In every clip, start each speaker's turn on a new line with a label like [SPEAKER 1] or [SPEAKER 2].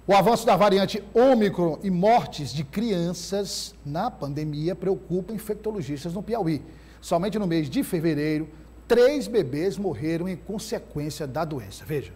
[SPEAKER 1] O avanço da variante Ômicron e mortes de crianças na pandemia preocupa infectologistas no Piauí. Somente no mês de fevereiro, 3 bebês morreram em consequência da doença. Veja.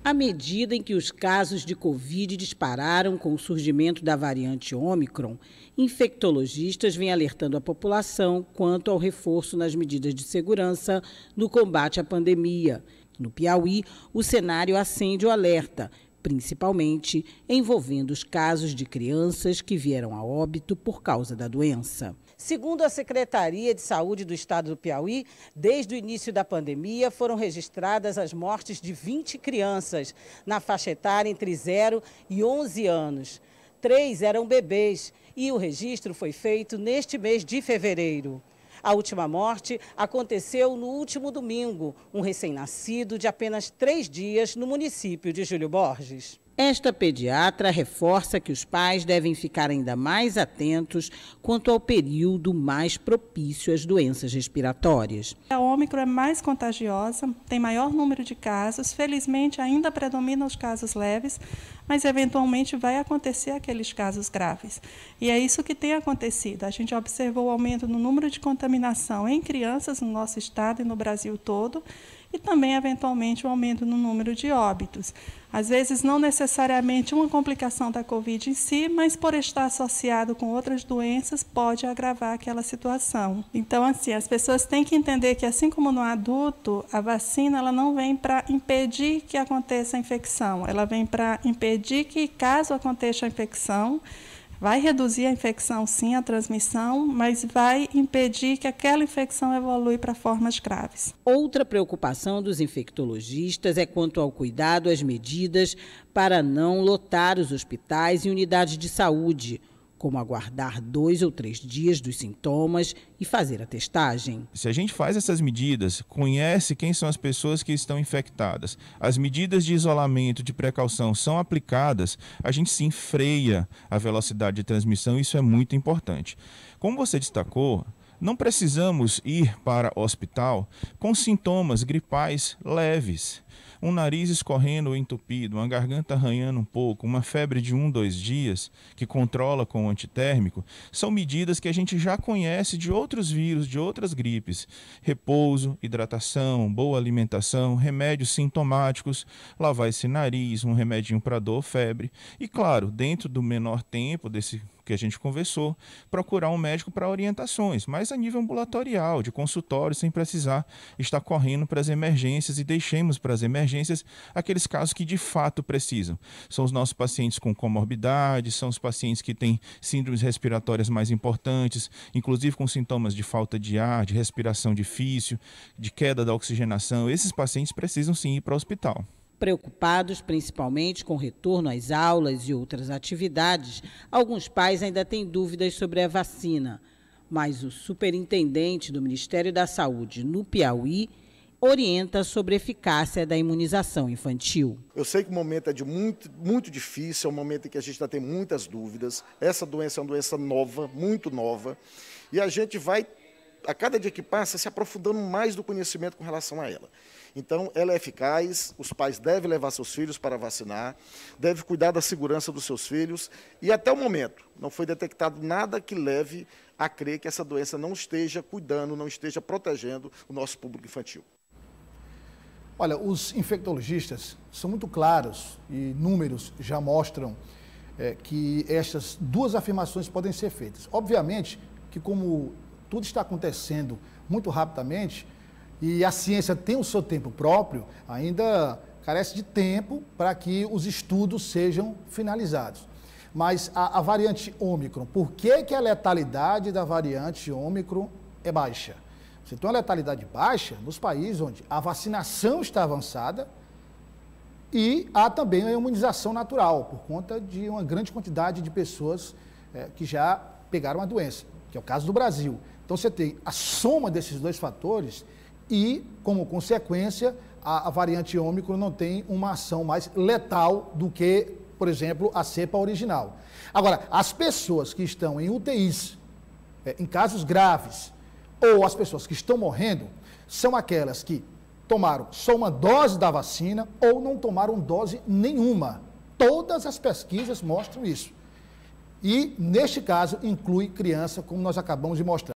[SPEAKER 2] À medida em que os casos de Covid dispararam com o surgimento da variante Ômicron, infectologistas vêm alertando a população quanto ao reforço nas medidas de segurança no combate à pandemia. No Piauí, o cenário acende o alerta, principalmente envolvendo os casos de crianças que vieram a óbito por causa da doença. Segundo a Secretaria de Saúde do Estado do Piauí, desde o início da pandemia foram registradas as mortes de 20 crianças na faixa etária entre 0 e 11 anos. 3 eram bebês e o registro foi feito neste mês de fevereiro. A última morte aconteceu no último domingo, um recém-nascido de apenas 3 dias no município de Júlio Borges. Esta pediatra reforça que os pais devem ficar ainda mais atentos quanto ao período mais propício às doenças respiratórias.
[SPEAKER 3] A Ômicron é mais contagiosa, tem maior número de casos, felizmente ainda predominam os casos leves, mas eventualmente vai acontecer aqueles casos graves. E é isso que tem acontecido. A gente observou o aumento no número de contaminação em crianças no nosso estado e no Brasil todo, e também, eventualmente, o aumento no número de óbitos. Às vezes, não necessariamente uma complicação da Covid em si, mas por estar associado com outras doenças, pode agravar aquela situação. Então, assim, as pessoas têm que entender que, assim como no adulto, a vacina ela não vem para impedir que aconteça a infecção, ela vem para impedir que, caso aconteça a infecção, vai reduzir a infecção, sim, a transmissão, mas vai impedir que aquela infecção evolua para formas graves.
[SPEAKER 2] Outra preocupação dos infectologistas é quanto ao cuidado às medidas para não lotar os hospitais e unidades de saúde, como aguardar 2 ou 3 dias dos sintomas e fazer a testagem.
[SPEAKER 4] Se a gente faz essas medidas, conhece quem são as pessoas que estão infectadas, as medidas de isolamento, de precaução são aplicadas, a gente sim freia a velocidade de transmissão, isso é muito importante. Como você destacou, não precisamos ir para o hospital com sintomas gripais leves. Um nariz escorrendo ou entupido, uma garganta arranhando um pouco, uma febre de 1, 2 dias, que controla com o antitérmico, são medidas que a gente já conhece de outros vírus, de outras gripes. Repouso, hidratação, boa alimentação, remédios sintomáticos, lavar esse nariz, um remedinho para dor, febre. E claro, dentro do menor tempo desse que a gente conversou, procurar um médico para orientações, mas a nível ambulatorial, de consultório, sem precisar estar correndo para as emergências e deixemos para as emergências aqueles casos que de fato precisam. São os nossos pacientes com comorbidades, são os pacientes que têm síndromes respiratórias mais importantes, inclusive com sintomas de falta de ar, de respiração difícil, de queda da oxigenação. Esses pacientes precisam sim ir para o hospital.
[SPEAKER 2] Preocupados principalmente com o retorno às aulas e outras atividades, alguns pais ainda têm dúvidas sobre a vacina, mas o superintendente do Ministério da Saúde no Piauí orienta sobre a eficácia da imunização infantil.
[SPEAKER 5] Eu sei que o momento é muito difícil, é um momento em que a gente ainda tem muitas dúvidas. Essa doença é uma doença nova, muito nova, e a gente vai, a cada dia que passa, se aprofundando mais do conhecimento com relação a ela. Então, ela é eficaz, os pais devem levar seus filhos para vacinar, devem cuidar da segurança dos seus filhos e, até o momento, não foi detectado nada que leve a crer que essa doença não esteja cuidando, não esteja protegendo o nosso público infantil.
[SPEAKER 1] Olha, os infectologistas são muito claros e números já mostram que estas 2 afirmações podem ser feitas. Obviamente que, como tudo está acontecendo muito rapidamente, e a ciência tem o seu tempo próprio, ainda carece de tempo para que os estudos sejam finalizados. Mas a variante Ômicron, por que a letalidade da variante Ômicron é baixa? Você tem uma letalidade baixa nos países onde a vacinação está avançada e há também a imunização natural, por conta de uma grande quantidade de pessoas que já pegaram a doença, que é o caso do Brasil. Então você tem a soma desses 2 fatores e, como consequência, a variante Ômicron não tem uma ação mais letal do que, por exemplo, a cepa original. Agora, as pessoas que estão em UTIs, em casos graves, ou as pessoas que estão morrendo, são aquelas que tomaram só uma dose da vacina ou não tomaram dose nenhuma. Todas as pesquisas mostram isso. E, neste caso, inclui criança, como nós acabamos de mostrar.